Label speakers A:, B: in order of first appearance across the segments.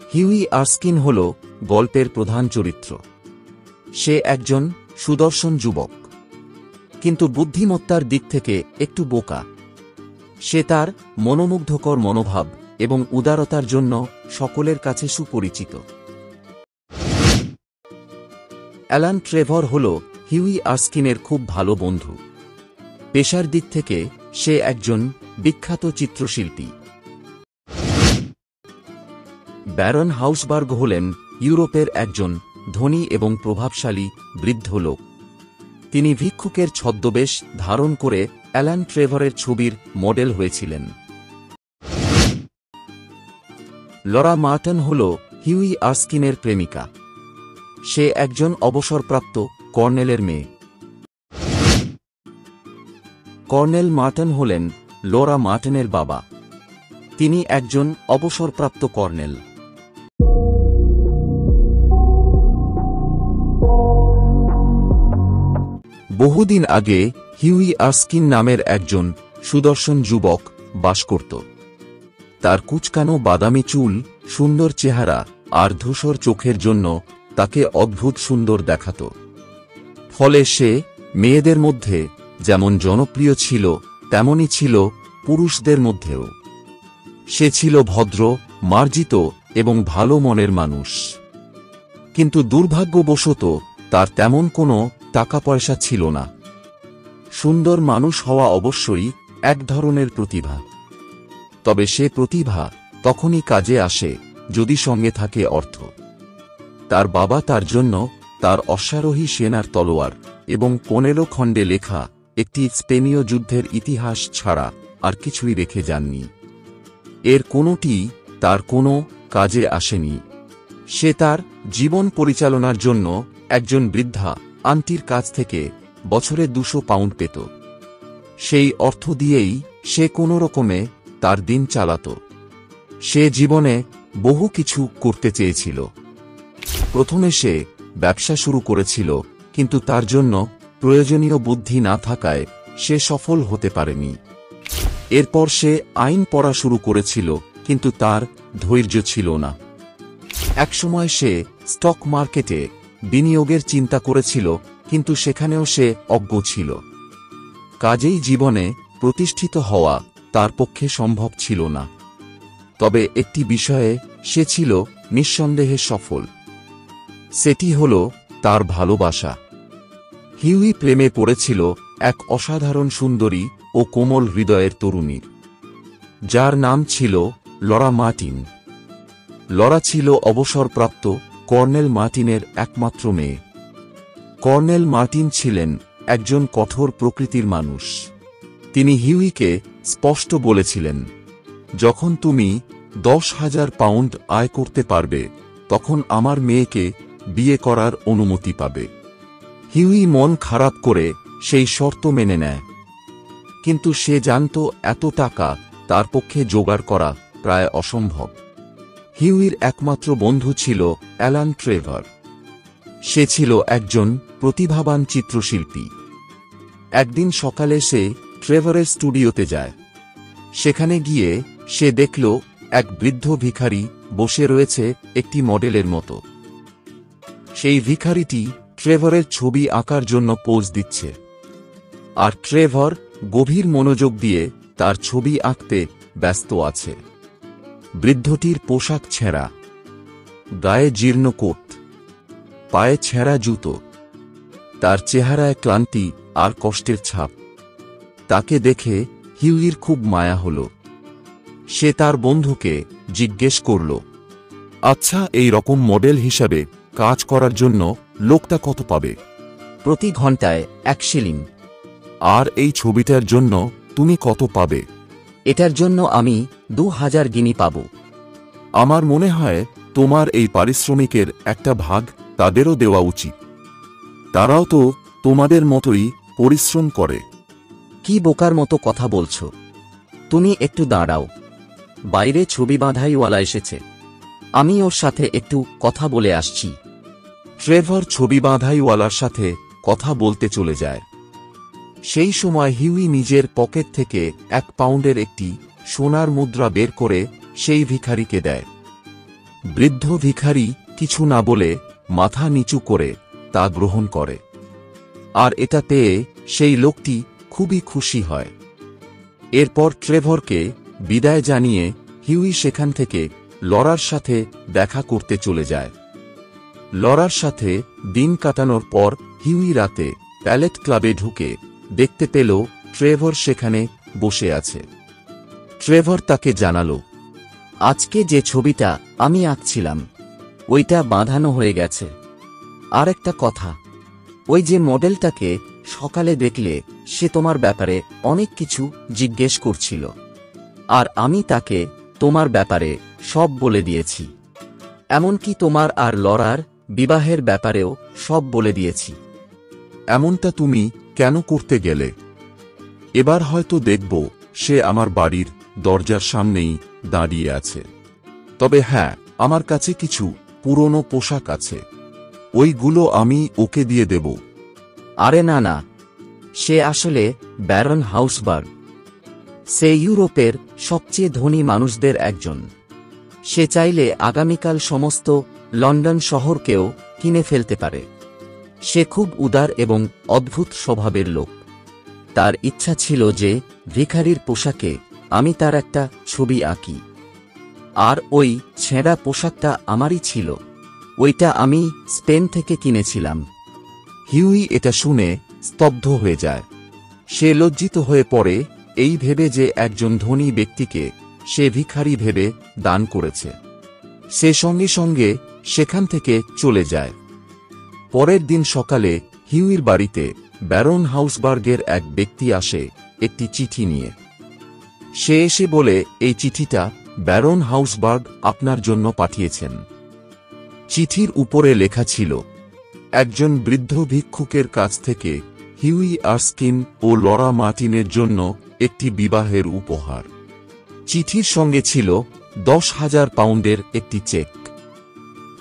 A: Huey Erskine হল গল্পের প্রধান চরিত্র। সে একজন সুদর্শন যুবক, কিন্তু বুদ্ধিমত্তার দিক থেকে একটু বোকা। সে তার মনোমুগ্ধকর মনোভাব এবং উদারতার জন্য সকলের কাছে সুপরিচিত। অ্যালান ট্রেভর হল হিউই আরস্কিনের খুব ভালো বন্ধু। পেশার দিক থেকে সে একজন বিখ্যাত চিত্রশিল্পী। ব্যারন হাউসবার্গ হলেন ইউরোপের একজন ধনী এবং প্রভাবশালী বৃদ্ধ লোক। তিনি ভিক্ষুকের ছদ্মবেশ ধারণ করে অ্যালান ট্রেভরের ছবির মডেল হয়েছিলেন। লরা মার্টন হল হিউই আরস্কিনের প্রেমিকা। সে একজন অবসরপ্রাপ্ত কর্নেলের মেয়ে। কর্নেল মার্টন হলেন লরা মার্টনের বাবা। তিনি একজন অবসরপ্রাপ্ত কর্নেল। বহুদিন আগে হিউই আরস্কিন নামের একজন সুদর্শন যুবক বাস করত। তার কুচকানো বাদামি চুল, সুন্দর চেহারা আর ধূসর চোখের জন্য তাকে অদ্ভুত সুন্দর দেখাত। ফলে সে মেয়েদের মধ্যে যেমন জনপ্রিয় ছিল, তেমনি ছিল পুরুষদের মধ্যেও। সে ছিল ভদ্র, মার্জিত এবং ভালো মনের মানুষ। কিন্তু দুর্ভাগ্যবশত তার তেমন কোনো টাকা পয়সা ছিল না। সুন্দর মানুষ হওয়া অবশ্যই এক ধরনের প্রতিভা, তবে সে প্রতিভা তখনই কাজে আসে যদি সঙ্গে থাকে অর্থ। তার বাবা তার জন্য তার অশ্বারোহী সেনার তলোয়ার এবং 15 খণ্ডে লেখা একটি স্পেনীয় যুদ্ধের ইতিহাস ছাড়া আর কিছুই রেখে যাননি। এর কোনোটি তার কোনো কাজে আসেনি। সে তার জীবন পরিচালনার জন্য একজন বৃদ্ধা আন্টির কাছ থেকে বছরে 200 পাউন্ড পেত। সেই অর্থ দিয়েই সে কোনো রকমে তার দিন চালাত। সে জীবনে বহু কিছু করতে চেয়েছিল। প্রথমে সে ব্যবসা শুরু করেছিল, কিন্তু তার জন্য প্রয়োজনীয় বুদ্ধি না থাকায় সে সফল হতে পারেনি। এরপর সে আইন পড়া শুরু করেছিল, কিন্তু তার ধৈর্য ছিল না। একসময় সে স্টক মার্কেটে বিনিয়োগের চিন্তা করেছিল, কিন্তু সেখানেও সে অজ্ঞ ছিল। কাজেই জীবনে প্রতিষ্ঠিত হওয়া তার পক্ষে সম্ভব ছিল না। তবে একটি বিষয়ে সে ছিল নিঃসন্দেহে সফল। সেটি হল তার ভালোবাসা। হিউই প্রেমে পড়েছিল এক অসাধারণ সুন্দরী ও কোমল হৃদয়ের তরুণীর, যার নাম ছিল লরা মার্টিন। লরা ছিল অবসরপ্রাপ্ত কর্নেল মার্টিনের একমাত্র মেয়ে। কর্নেল মার্টিন ছিলেন একজন কঠোর প্রকৃতির মানুষ। তিনি হিউইকে স্পষ্ট বলেছিলেন, যখন তুমি 10,000 পাউন্ড আয় করতে পারবে, তখন আমার মেয়েকে বিয়ে করার অনুমতি পাবে। হিউই মন খারাপ করে সেই শর্ত মেনে নেয়, কিন্তু সে জানত এত টাকা তার পক্ষে জোগাড় করা প্রায় অসম্ভব। হিউইর একমাত্র বন্ধু ছিল অ্যালান ট্রেভর। সে ছিল একজন প্রতিভাবান চিত্রশিল্পী। একদিন সকালে সে ট্রেভরের স্টুডিওতে যায়। সেখানে গিয়ে সে দেখল এক বৃদ্ধ ভিখারি বসে রয়েছে একটি মডেলের মতো। সেই ভিখারিটি ট্রেভরের ছবি আঁকার জন্য পোজ দিচ্ছে, আর ট্রেভর গভীর মনোযোগ দিয়ে তার ছবি আঁকতে ব্যস্ত আছে। বৃদ্ধটির পোশাক ছেঁড়া, গায়ে জীর্ণ কোট, পায়ে ছেঁড়া জুতো, তার চেহারায় ক্লান্তি আর কষ্টের ছাপ। তাকে দেখে হিউইর খুব মায়া হল। সে তার বন্ধুকে জিজ্ঞেস করল, আচ্ছা, এই রকম মডেল হিসাবে কাজ করার জন্য লোকটা কত পাবে?
B: প্রতি ঘন্টায় 1 শিলিং।
A: আর এই ছবিটার জন্য তুমি কত পাবে?
B: এটার জন্য আমি 2000 গিনি পাব।
A: আমার মনে হয় তোমার এই পারিশ্রমিকের একটা ভাগ তাদেরও দেওয়া উচিত। তারাও তো তোমাদের মতোই পরিশ্রম করে।
B: কি বোকার মতো কথা বলছো? তুমি একটু দাঁড়াও, বাইরে ছবি বাঁধাইওয়ালা এসেছে, আমি ওর সাথে একটু কথা বলে আসছি।
A: ট্রেভর ছবি বাঁধাইওয়ালার সাথে কথা বলতে চলে যায়। সেই সময় হিউই নিজের পকেট থেকে 1 পাউন্ডের একটি সোনার মুদ্রা বের করে সেই ভিখারিকে দেয়। বৃদ্ধ ভিখারি কিছু না বলে মাথা নিচু করে তা গ্রহণ করে। আর এটা পেয়ে সেই লোকটি খুবই খুশি হয়। এরপর ট্রেভরকে বিদায় জানিয়ে হিউই সেখান থেকে লরার সাথে দেখা করতে চলে যায়। লরার সাথে দিন কাটানোর পর হিউই রাতে প্যালেট ক্লাবে ঢুকে দেখতে পেল ট্রেভর সেখানে বসে আছে। ট্রেভর তাকে জানালো,
B: আজকে যে ছবিটা আমি আঁকছিলাম ওইটা বাঁধানো হয়ে গেছে। আর একটা কথা, ওই যে মডেলটাকে সকালে দেখলে সে তোমার ব্যাপারে অনেক কিছু জিজ্ঞেস করছিল, আর আমি তাকে তোমার ব্যাপারে সব বলে দিয়েছি। এমনকি তোমার আর লরার বিবাহের ব্যাপারেও সব বলে দিয়েছি।
A: এমনটা তুমি কেন করতে গেলে? এবার হয়তো দেখব সে আমার বাড়ির দরজার সামনেই দাঁড়িয়ে আছে। তবে হ্যাঁ, আমার কাছে কিছু পুরনো পোশাক আছে, ওইগুলো আমি ওকে দিয়ে দেব।
B: আরে না না, সে আসলে ব্যারন হাউসবার্গ। সে ইউরোপের সবচেয়ে ধনী মানুষদের একজন। সে চাইলে আগামীকাল সমস্ত লন্ডন শহরকেও কিনে ফেলতে পারে। সে খুব উদার এবং অদ্ভুত স্বভাবের লোক। তার ইচ্ছা ছিল যে ভিখারির পোশাকে আমি তার একটা ছবি আঁকি। আর ওই ছেঁড়া পোশাকটা আমারই ছিল। ওইটা আমি স্পেন থেকে কিনেছিলাম।
A: হিউই এটা শুনে স্তব্ধ হয়ে যায়। সে লজ্জিত হয়ে পড়ে এই ভেবে যে একজন ধনী ব্যক্তিকে সে ভিখারি ভেবে দান করেছে। সে সঙ্গে সঙ্গে সেখান থেকে চলে যায়। পরের দিন সকালে হিউইর বাড়িতে ব্যারন হাউসবার্গের এক ব্যক্তি আসে একটি চিঠি নিয়ে। সে এসে বলে, এই চিঠিটা ব্যারন হাউসবার্গ আপনার জন্য পাঠিয়েছেন। চিঠির উপরে লেখা ছিল, একজন বৃদ্ধ ভিক্ষুকের কাছ থেকে হিউই আর্স্কিন ও লরা মার্টিনের জন্য একটি বিবাহের উপহার। চিঠির সঙ্গে ছিল 10,000 পাউন্ডের একটি চেক।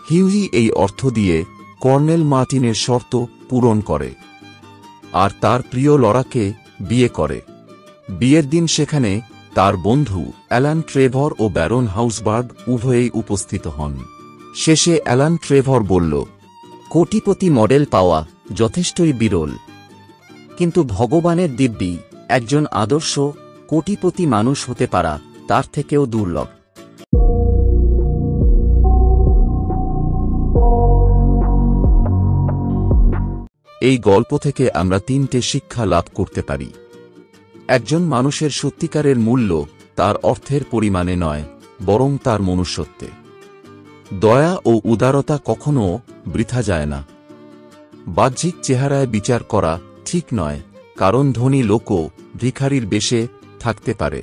A: হিউই এই অর্থ দিয়ে কর্নেল মার্টিনের শর্ত পূরণ করে আর তার প্রিয় লরাকে বিয়ে করে। বিয়ের দিন সেখানে তার বন্ধু অ্যালান ট্রেভর ও ব্যারন হাউসবার্গ উভয়েই উপস্থিত হন। শেষে অ্যালান ট্রেভর বলল,
B: কোটিপতি মডেল পাওয়া যথেষ্টই বিরল, কিন্তু ভগবানের দিব্যি একজন আদর্শ কোটিপতি মানুষ হতে পারা তার থেকেও দুর্লভ।
A: এই গল্প থেকে আমরা 3টে শিক্ষা লাভ করতে পারি। একজন মানুষের সত্যিকারের মূল্য তার অর্থের পরিমাণে নয়, বরং তার মনুষ্যত্বে। দয়া ও উদারতা কখনো বৃথা যায় না। বাহ্যিক চেহারায় বিচার করা ঠিক নয়, কারণ ধনী লোকও ভিখারির বেশে থাকতে পারে।